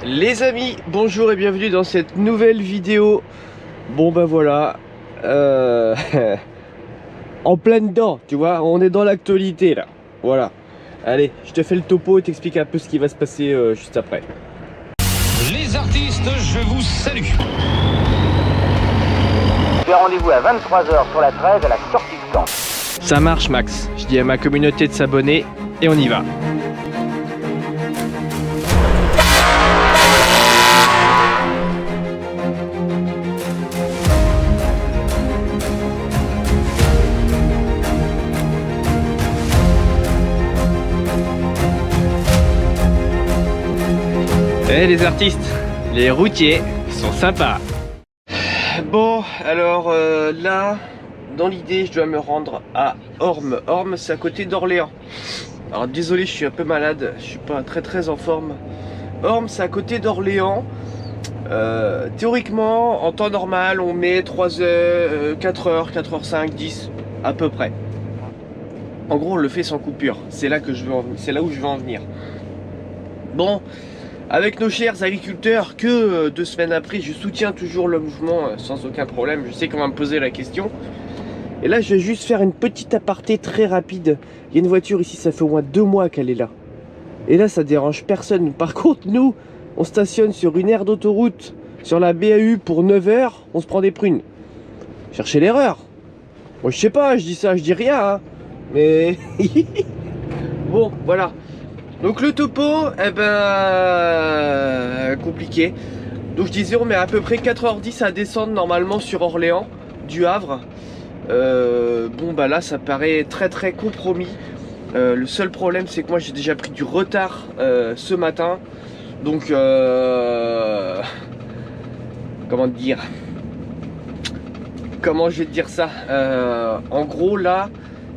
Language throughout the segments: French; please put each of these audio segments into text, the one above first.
Les amis, bonjour et bienvenue dans cette nouvelle vidéo. Bon bah voilà, en plein dedans, tu vois, on est dans l'actualité là. Voilà, allez, je te fais le topo et t'explique un peu ce qui va se passer juste après. Les artistes, je vous salue. J'ai rendez-vous à 23h sur la 13 à la sortie de camp. Ça marche Max, je dis à ma communauté de s'abonner et on y va. Eh les artistes, les routiers sont sympas. Bon, alors là, dans l'idée, je dois me rendre à Ormes. Ormes, c'est à côté d'Orléans. Alors désolé, je suis un peu malade, je suis pas très en forme. Ormes, c'est à côté d'Orléans. Théoriquement, en temps normal, on met 3 heures, 4 heures, 4h05, 10 à peu près. En gros, on le fait sans coupure. C'est là que je veux c'est là où je veux en venir. Bon. Avec nos chers agriculteurs, que 2 semaines après, je soutiens toujours le mouvement sans aucun problème. Je sais qu'on va me poser la question. Et là, je vais juste faire une petite aparté très rapide. Il y a une voiture ici, ça fait au moins 2 mois qu'elle est là. Et là, ça dérange personne. Par contre, nous, on stationne sur une aire d'autoroute, sur la BAU pour 9 heures, on se prend des prunes. Cherchez l'erreur. Moi, je sais pas, je dis ça, je dis rien. Hein. Mais... bon, voilà. Donc le topo, eh ben, compliqué. Donc je disais, on met à peu près 4h10 à descendre normalement sur Orléans, du Havre. Bon bah là ça paraît très compromis. Le seul problème c'est que moi j'ai déjà pris du retard ce matin. Donc comment dire, comment je vais te dire ça, en gros là,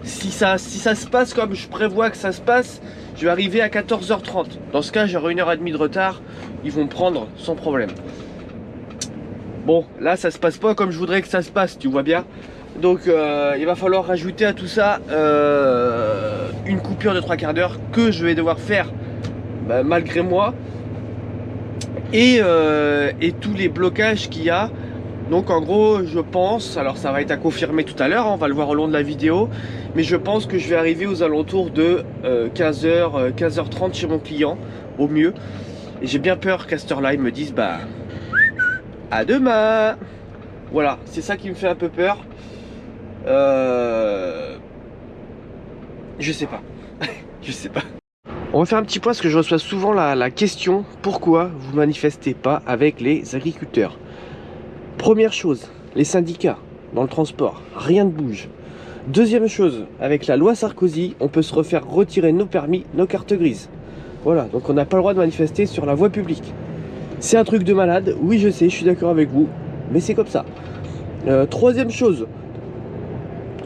si ça se passe comme je prévois que ça se passe, je vais arriver à 14h30. Dans ce cas, j'aurai 1h30 de retard. Ils vont me prendre sans problème. Bon, là, ça se passe pas comme je voudrais que ça se passe, tu vois bien. Donc, il va falloir rajouter à tout ça une coupure de 3 quarts d'heure que je vais devoir faire malgré moi. Et tous les blocages qu'il y a. Donc en gros je pense, alors ça va être à confirmer tout à l'heure, on va le voir au long de la vidéo, mais je pense que je vais arriver aux alentours de 15h, 15h30 chez mon client, au mieux. Et j'ai bien peur qu'à cette heure-là, ils me disent bah à demain. Voilà, c'est ça qui me fait un peu peur. Je sais pas, je sais pas. On va faire un petit point parce que je reçois souvent la question, pourquoi vous manifestez pas avec les agriculteurs? Première chose, les syndicats dans le transport, rien ne bouge. Deuxième chose, avec la loi Sarkozy, on peut se refaire retirer nos permis, nos cartes grises. Voilà, donc on n'a pas le droit de manifester sur la voie publique. C'est un truc de malade, oui je sais, je suis d'accord avec vous, mais c'est comme ça. Troisième chose,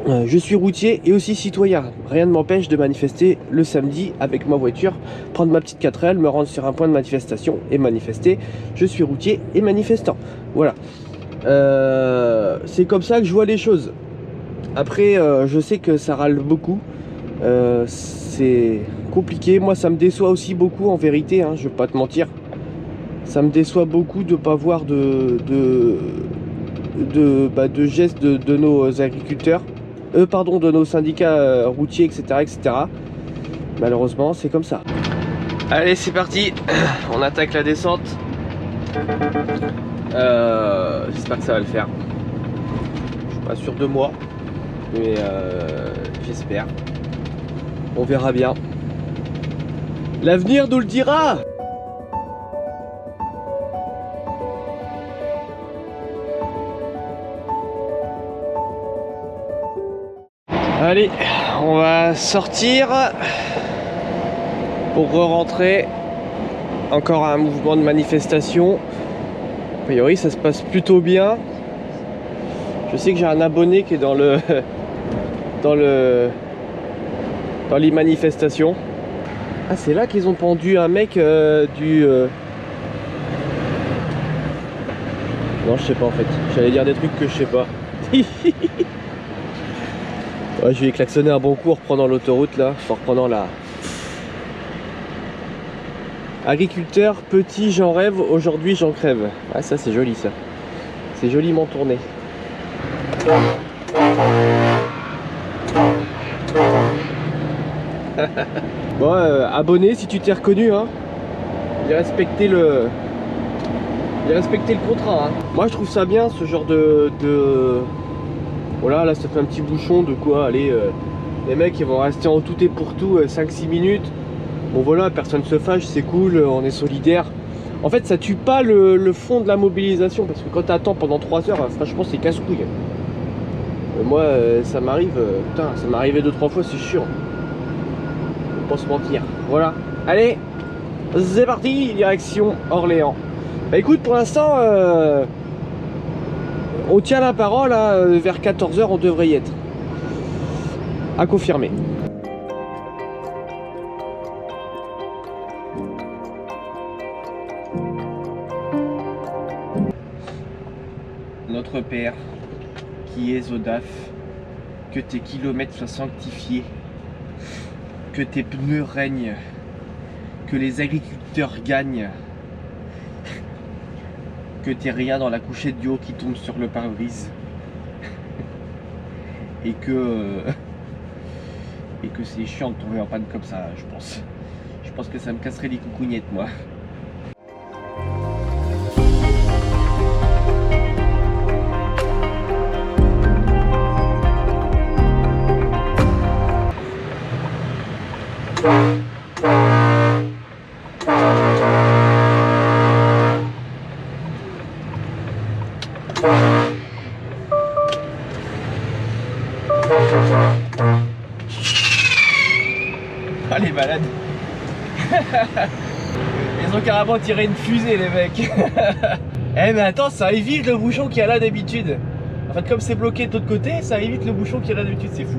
je suis routier et aussi citoyen. Rien ne m'empêche de manifester le samedi avec ma voiture, prendre ma petite 4L, me rendre sur un point de manifestation et manifester. Je suis routier et manifestant. Voilà. C'est comme ça que je vois les choses. Après je sais que ça râle beaucoup, c'est compliqué. Moi ça me déçoit aussi beaucoup en vérité, hein, je vais pas te mentir. Ça me déçoit beaucoup de pas voir de gestes de nos agriculteurs, de nos syndicats routiers, etc. Malheureusement c'est comme ça. Allez c'est parti, on attaque la descente. J'espère que ça va le faire. Je suis pas sûr de moi, mais j'espère. On verra bien. L'avenir nous le dira. Allez, on va sortir pour re-rentrer. Encore un mouvement de manifestation. A priori ça se passe plutôt bien. Je sais que j'ai un abonné qui est dans les manifestations. Ah c'est là qu'ils ont pendu un mec Non je sais pas en fait. J'allais dire des trucs que je sais pas. Ouais, je vais klaxonner un bon coup en reprenant l'autoroute là. En reprenant Agriculteur, petit, j'en rêve, aujourd'hui j'en crève. Ah ça c'est joli ça. C'est joliment tourné. Bon, abonné si tu t'es reconnu, hein. J'ai respecté le contrat, hein. Moi je trouve ça bien ce genre de... Voilà, là ça fait un petit bouchon de quoi, allez, les mecs ils vont rester en tout et pour tout 5-6 minutes. Bon voilà, personne se fâche, c'est cool, on est solidaire. En fait ça tue pas le fond de la mobilisation, parce que quand t'attends pendant 3 heures, franchement c'est casse-couille. Moi ça m'arrive, putain, ça m'est arrivé 2-3 fois, c'est chiant. Faut pas se mentir. Voilà, allez, c'est parti, direction Orléans. Bah écoute, pour l'instant, on tient la parole, hein, vers 14 h on devrait y être. À confirmer. Notre Père, qui es aux DAF, que tes kilomètres soient sanctifiés, que tes pneus règnent, que les agriculteurs gagnent, que t'aies rien dans la couchette du haut qui tombe sur le pare-brise, et que c'est chiant de tomber en panne comme ça, je pense. Je pense que ça me casserait les coucougnettes, moi. Ah les malades. Ils ont carrément tiré une fusée les mecs. Eh mais attends, ça évite le bouchon qu'il y a là d'habitude. En fait comme c'est bloqué de l'autre côté, ça évite le bouchon qu'il y a là d'habitude, c'est fou.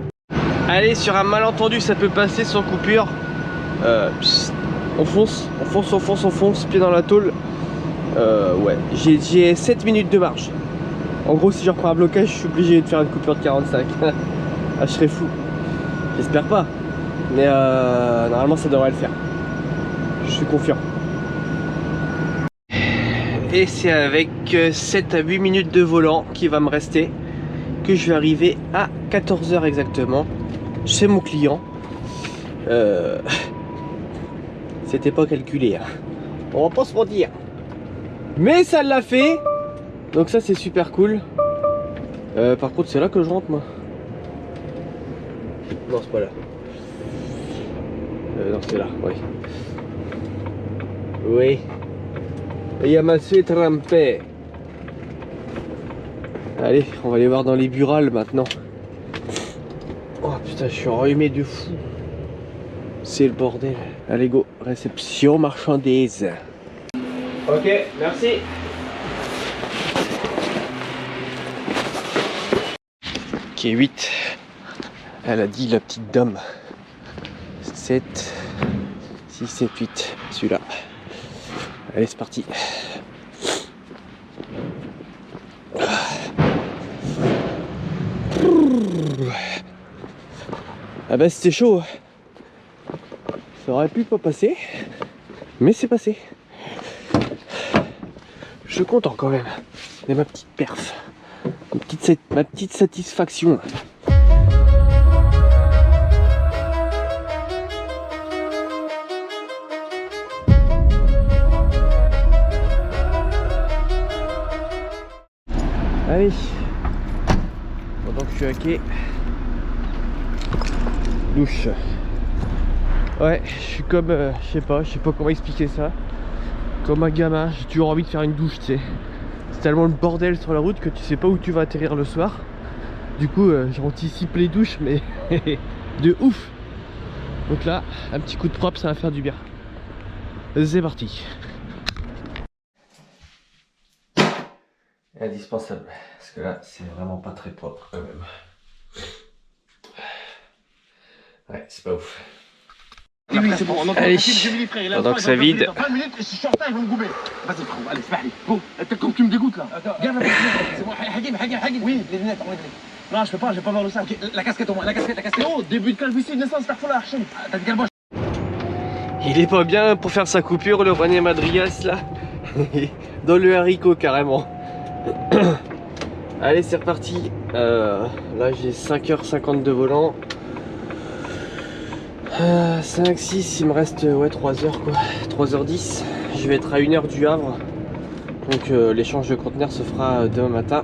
Allez, sur un malentendu ça peut passer sans coupure. On fonce, pied dans la tôle. Ouais, j'ai 7 minutes de marche. En gros si je reprends un blocage, je suis obligé de faire une coupure de 45. Ah, je serais fou. J'espère pas. Mais normalement ça devrait le faire. Je suis confiant. Et c'est avec 7 à 8 minutes de volant qui va me rester que je vais arriver à 14 h exactement chez mon client. C'était pas calculé, hein. On va pas se mentir. Mais ça l'a fait. Donc ça c'est super cool. Par contre c'est là que je rentre moi. Non c'est pas là. Non c'est là, oui. Oui. Il y a ma suite trempée. Allez, on va aller voir dans les burales maintenant. Oh putain, je suis enrhumé de fou. C'est le bordel. Allez go, réception marchandise. Ok, merci. Ok, 8. Elle a dit la petite dame. 7, 6, 7, 8. Celui-là. Allez, c'est parti. Ah bah c'était chaud. Ça aurait pu pas passer. Mais c'est passé. Je suis content quand même. Et ma petite perf. Ma petite satisfaction. Allez, pendant que je suis à quai, douche. Ouais, je suis comme, je sais pas comment expliquer ça. Comme un gamin, j'ai toujours envie de faire une douche, tu sais. C'est tellement le bordel sur la route que tu sais pas où tu vas atterrir le soir. Du coup, j'anticipe les douches, mais de ouf. Donc là, un petit coup de propre, ça va faire du bien. C'est parti. Indispensable, parce que là c'est vraiment pas très propre quand même. Ouais, c'est pas ouf. Oui, c'est bon, allez, pendant que ça vide. 5 minutes et je suis en retard, ils vont me goumer. Vas-y frérot, allez, اسمح Go, comme tu me dégoûtes là. Garde c'est moi, Hakim. Oui, les lunettes, enlève les. Non, je peux pas, j'ai pas voir le sac. La casquette au moins, la casquette. Oh, début de calvitie, naissance, faire folle à Hachim. T'as dit quelle boche. Il est pas bien pour faire sa coupure, le René Madrias là. Dans le haricot carrément. Allez, c'est reparti. Là j'ai 5h50 de volant. 5, 6, il me reste ouais, 3h quoi. 3h10. Je vais être à 1h du Havre. Donc l'échange de conteneurs se fera demain matin.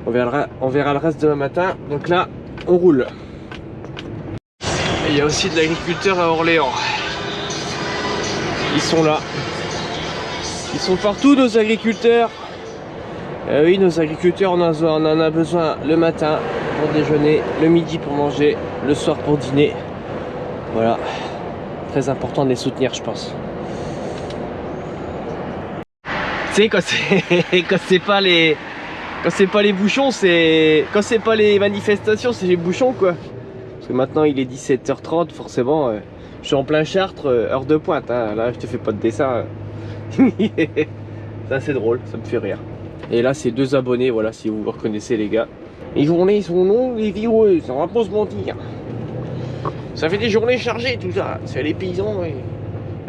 On verra le reste demain matin. Donc là, on roule. Et il y a aussi de l'agriculteur à Orléans. Ils sont là. Ils sont partout nos agriculteurs. Oui, nos agriculteurs, on en a besoin le matin pour déjeuner, le midi pour manger, le soir pour dîner. Voilà. Très important de les soutenir, je pense. Tu sais, quand c'est pas les... Quand c'est pas les bouchons, c'est... Quand c'est pas les manifestations, c'est les bouchons, quoi. Parce que maintenant, il est 17h30, forcément. Je suis en plein Chartres, heure de pointe. Hein. Là, je te fais pas de dessin. Ça, c'est drôle, ça me fait rire. Et là, c'est 2 abonnés, voilà, si vous vous reconnaissez, les gars. Les journées sont longues et vigoureuses, on va pas se mentir. Ça fait des journées chargées, tout ça. C'est les paysans. Et...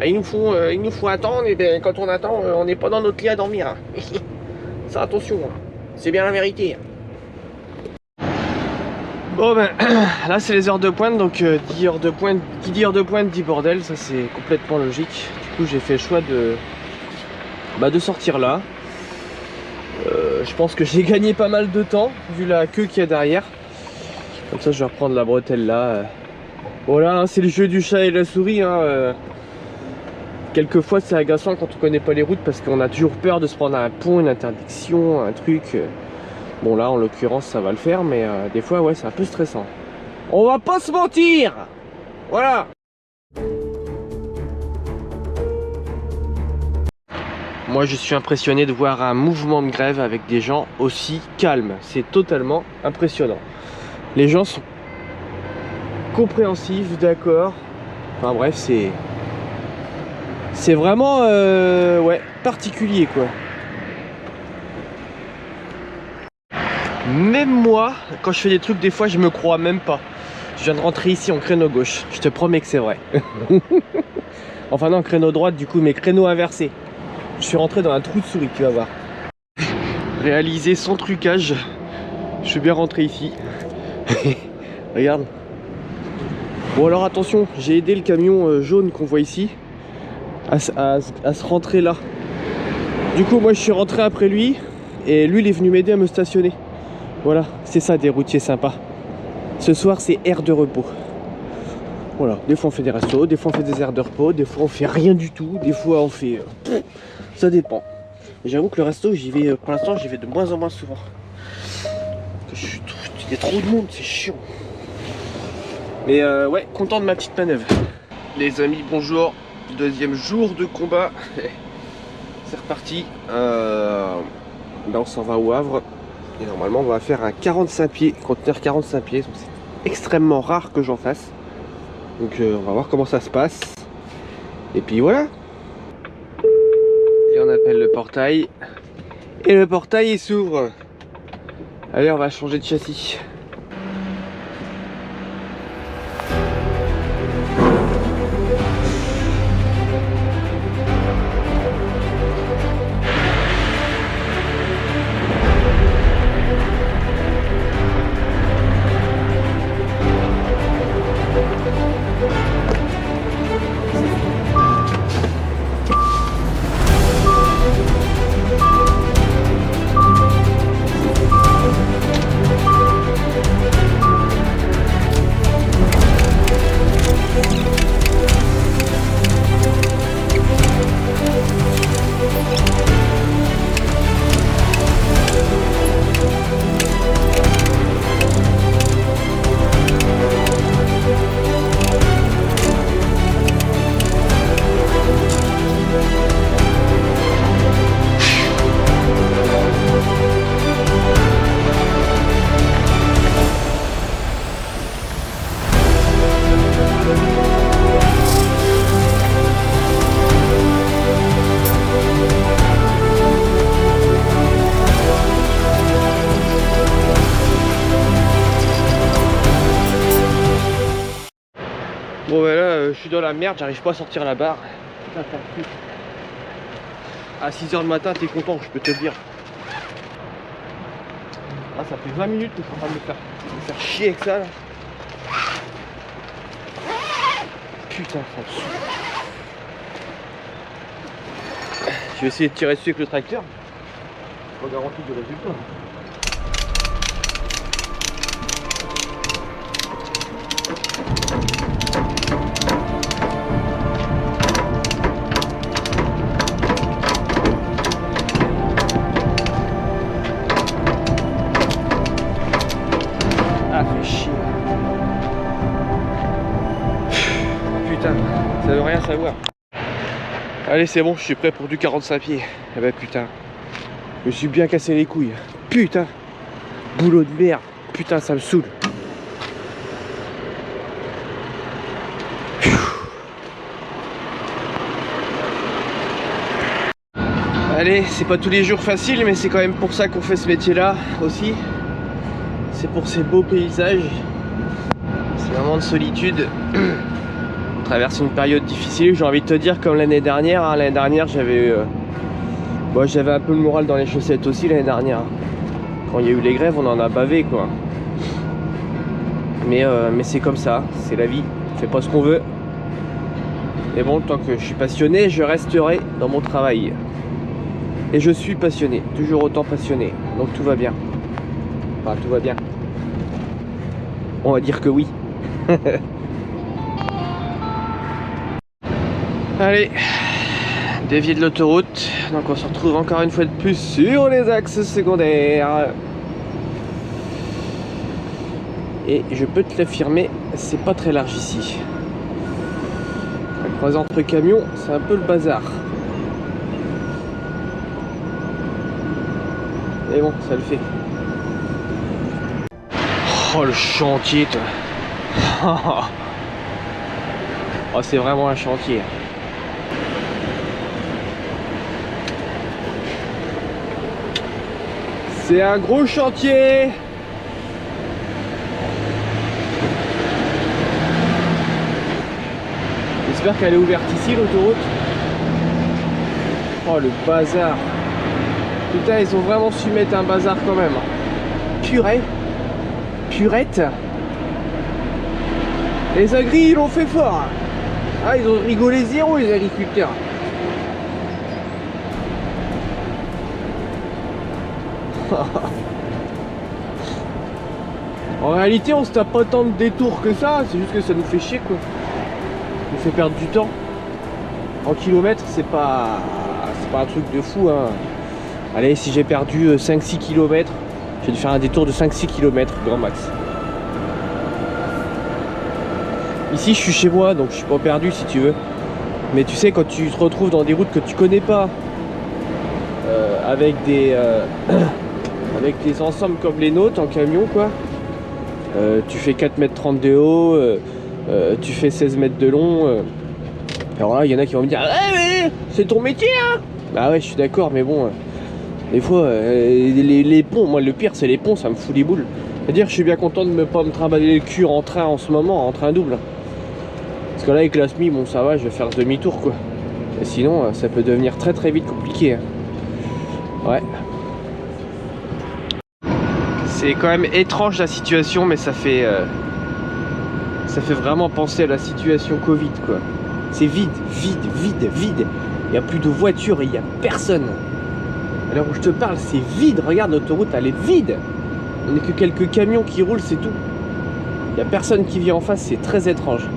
Ben, il nous faut attendre, et ben, quand on attend, on n'est pas dans notre lit à dormir. Hein. Ça, attention, hein. C'est bien la vérité. Bon ben, là c'est les heures de pointe, donc 10 heures de pointe, qui dit heure de pointe dit bordel, ça c'est complètement logique. Du coup j'ai fait le choix de sortir là. Je pense que j'ai gagné pas mal de temps, vu la queue qu'il y a derrière. Comme ça je vais reprendre la bretelle là. Voilà, hein, c'est le jeu du chat et la souris. Hein, quelquefois c'est agaçant quand on connaît pas les routes, parce qu'on a toujours peur de se prendre un pont, une interdiction, un truc. Bon là en l'occurrence ça va le faire, mais des fois ouais c'est un peu stressant. On va pas se mentir. Voilà. Moi je suis impressionné de voir un mouvement de grève avec des gens aussi calmes. C'est totalement impressionnant. Les gens sont compréhensifs, d'accord. Enfin bref, c'est vraiment ouais, particulier quoi. Même moi, quand je fais des trucs, des fois je me crois même pas. Je viens de rentrer ici en créneau gauche, je te promets que c'est vrai. Enfin non, créneau droite du coup, mais créneau inversé. Je suis rentré dans un trou de souris, tu vas voir. Réaliser sans trucage. Je suis bien rentré ici. Regarde. Bon alors attention, j'ai aidé le camion jaune qu'on voit ici à se rentrer là. Du coup moi je suis rentré après lui, et lui il est venu m'aider à me stationner. Voilà, c'est ça des routiers sympas. Ce soir c'est aire de repos. Voilà, des fois on fait des restos, des fois on fait des aires de repos, des fois on fait rien du tout, des fois on fait... ça dépend. J'avoue que le resto j'y vais, pour l'instant j'y vais de moins en moins souvent. Il y a trop de monde, c'est chiant. Mais ouais, content de ma petite manœuvre. Les amis, bonjour. Deuxième jour de combat. C'est reparti. Là on s'en va au Havre. Et normalement on va faire un 45 pieds, conteneur 45 pieds. C'est extrêmement rare que j'en fasse. Donc on va voir comment ça se passe. Et puis voilà. Et on appelle le portail. Et le portail il s'ouvre. Allez, on va changer de châssis. suis dans la merde, j'arrive pas à sortir la barre. Putain, t'as le truc. À 6h du matin, t'es content, je peux te le dire. Ah, ça fait 20 minutes que je suis en train de me faire chier avec ça là. Putain, ça me saoule. Je vais essayer de tirer dessus avec le tracteur. Pas garanti de résultat. Ah, fait chier. Putain, ça veut rien savoir. Allez, c'est bon, je suis prêt pour du 45 pieds. Eh ben putain, je me suis bien cassé les couilles. Putain, boulot de merde. Putain, ça me saoule. Allez, c'est pas tous les jours facile, mais c'est quand même pour ça qu'on fait ce métier-là aussi. C'est pour ces beaux paysages, ces moments de solitude. On traverse une période difficile, j'ai envie de te dire, comme l'année dernière. Hein. L'année dernière, j'avais j'avais un peu le moral dans les chaussettes aussi l'année dernière. Quand il y a eu les grèves, on en a bavé quoi. Mais c'est comme ça, c'est la vie. On fait pas ce qu'on veut. Mais bon, tant que je suis passionné, je resterai dans mon travail. Et je suis passionné, toujours autant passionné. Donc tout va bien. Enfin, tout va bien. On va dire que oui. Allez, dévier de l'autoroute. Donc on se retrouve encore une fois de plus sur les axes secondaires. Et je peux te l'affirmer, c'est pas très large ici. Croiser entre camions, c'est un peu le bazar. Mais bon, ça le fait. Oh le chantier toi. Oh c'est vraiment un chantier. C'est un gros chantier. J'espère qu'elle est ouverte ici l'autoroute. Oh le bazar. Putain, ils ont vraiment su mettre un bazar quand même. Purée. Purette. Les agris ils l'ont fait fort. Ah, ils ont rigolé zéro les agriculteurs. En réalité on se tape pas tant de détours que ça. C'est juste que ça nous fait chier quoi. Ça nous fait perdre du temps. En kilomètres c'est pas un truc de fou hein. Allez, si j'ai perdu 5-6 km, j'ai dû faire un détour de 5-6 km grand max. Ici je suis chez moi donc je suis pas perdu si tu veux. Mais tu sais quand tu te retrouves dans des routes que tu connais pas, avec des ensembles comme les nôtres en camion quoi, tu fais 4,30 m de haut, tu fais 16 mètres de long. Alors là il y en a qui vont me dire ah, mais c'est ton métier hein. Bah ouais je suis d'accord mais bon, des fois les ponts, moi le pire c'est les ponts, ça me fout les boules. C'est-à-dire je suis bien content de ne pas me trimballer le cul en train en ce moment, en train double. Parce que là avec la SMI, bon ça va, je vais faire demi-tour quoi. Et sinon ça peut devenir très très vite compliqué. Hein. Ouais. C'est quand même étrange la situation, mais ça fait vraiment penser à la situation Covid quoi. C'est vide, vide, vide, vide. Il n'y a plus de voitures et il n'y a personne. À l'heure où je te parle, c'est vide. Regarde, l'autoroute, elle est vide. Il n'y a que quelques camions qui roulent, c'est tout. Il n'y a personne qui vit en face, c'est très étrange.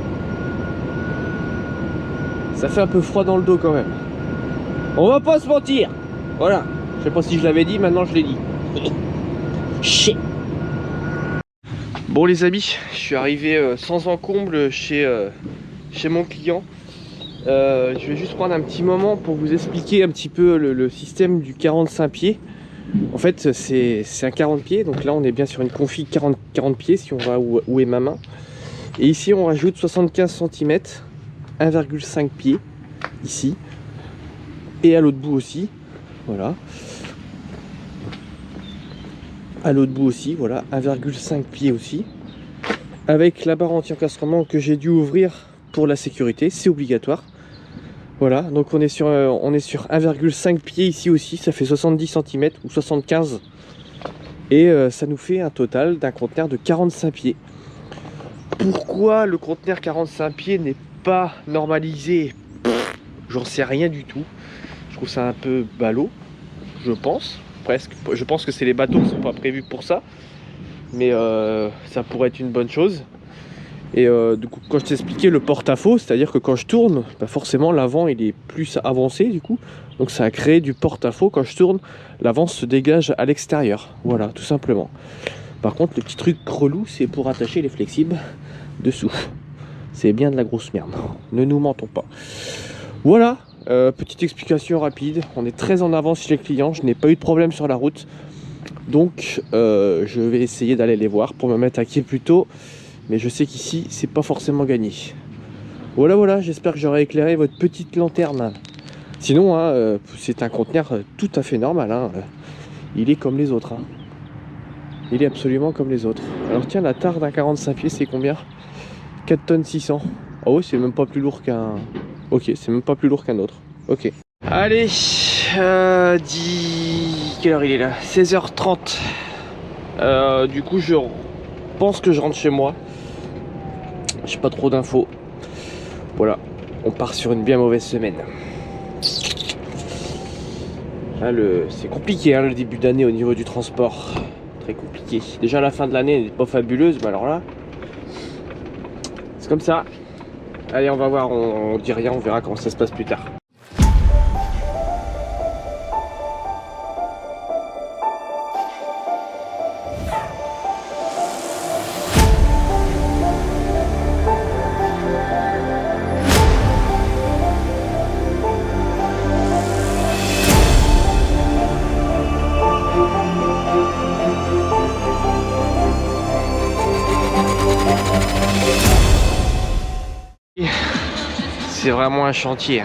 Ça fait un peu froid dans le dos quand même. On va pas se mentir. Voilà. Je sais pas si je l'avais dit, maintenant je l'ai dit. Chier. Bon les amis, je suis arrivé sans encombre chez mon client. Je vais juste prendre un petit moment pour vous expliquer un petit peu le système du 45 pieds. En fait c'est un 40 pieds, donc là on est bien sur une config 40 pieds si on va où est ma main. Et ici on rajoute 75 cm, 1,5 pieds ici. Et à l'autre bout aussi, voilà. À l'autre bout aussi, voilà, 1,5 pieds aussi. Avec la barre anti-encastrement que j'ai dû ouvrir pour la sécurité, c'est obligatoire. Voilà, donc on est sur 1,5 pied ici aussi, ça fait 70 cm ou 75. Et ça nous fait un total d'un conteneur de 45 pieds. Pourquoi le conteneur 45 pieds n'est pas normalisé? J'en sais rien du tout. Je trouve ça un peu ballot, je pense, presque. Je pense que c'est les bateaux qui ne sont pas prévus pour ça. Mais ça pourrait être une bonne chose. Et du coup, quand je t'expliquais le porte-à-faux, c'est-à-dire que quand je tourne, bah forcément l'avant il est plus avancé du coup. Donc ça a créé du porte-à-faux. Quand je tourne, l'avant se dégage à l'extérieur. Voilà, tout simplement. Par contre, le petit truc relou, c'est pour attacher les flexibles dessous. C'est bien de la grosse merde. Ne nous mentons pas. Voilà, petite explication rapide. On est très en avance chez les clients. Je n'ai pas eu de problème sur la route. Donc, je vais essayer d'aller les voir pour me mettre à pied plus tôt. Mais je sais qu'ici, c'est pas forcément gagné. Voilà, j'espère que j'aurai éclairé votre petite lanterne. Sinon, hein, c'est un conteneur tout à fait normal. Hein. Il est comme les autres. Hein. Il est absolument comme les autres. Alors tiens, la tare d'un 45 pieds, c'est combien? 4 tonnes 600. Ah ouais, c'est même pas plus lourd qu'un... Ok, c'est même pas plus lourd qu'un autre. Ok. Allez, quelle heure il est là? 16h30. Du coup, je pense que je rentre chez moi. J'ai pas trop d'infos. Voilà, on part sur une bien mauvaise semaine. Là, c'est compliqué hein, le début d'année au niveau du transport. Très compliqué. Déjà la fin de l'année n'est pas fabuleuse, mais alors là, c'est comme ça. Allez, on va voir, on dit rien, on verra comment ça se passe plus tard. C'est vraiment un chantier.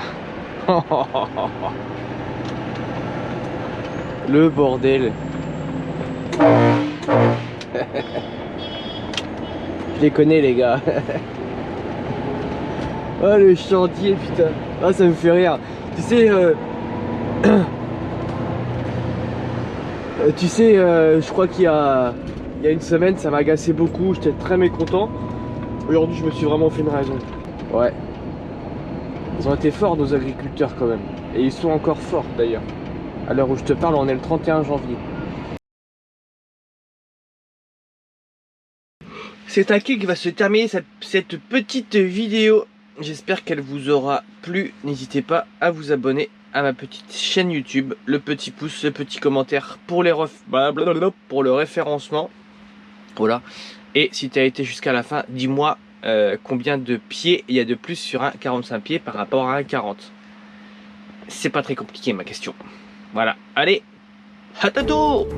Le bordel. Je les connais les gars. Oh le chantier putain. Ah ça me fait rire. Tu sais je crois qu'il y a une semaine ça m'a agacé beaucoup, j'étais très mécontent. Aujourd'hui je me suis vraiment fait une raison. Ouais. Ils ont été forts nos agriculteurs quand même. Et ils sont encore forts d'ailleurs. À l'heure où je te parle, on est le 31 janvier. C'est ainsi que va se terminer cette petite vidéo. J'espère qu'elle vous aura plu. N'hésitez pas à vous abonner à ma petite chaîne YouTube. Le petit pouce, le petit commentaire pour le référencement. Voilà. Et si tu as été jusqu'à la fin, dis-moi combien de pieds il y a de plus sur un 45 pieds par rapport à un 40. C'est pas très compliqué ma question. Voilà. Allez, à tantôt.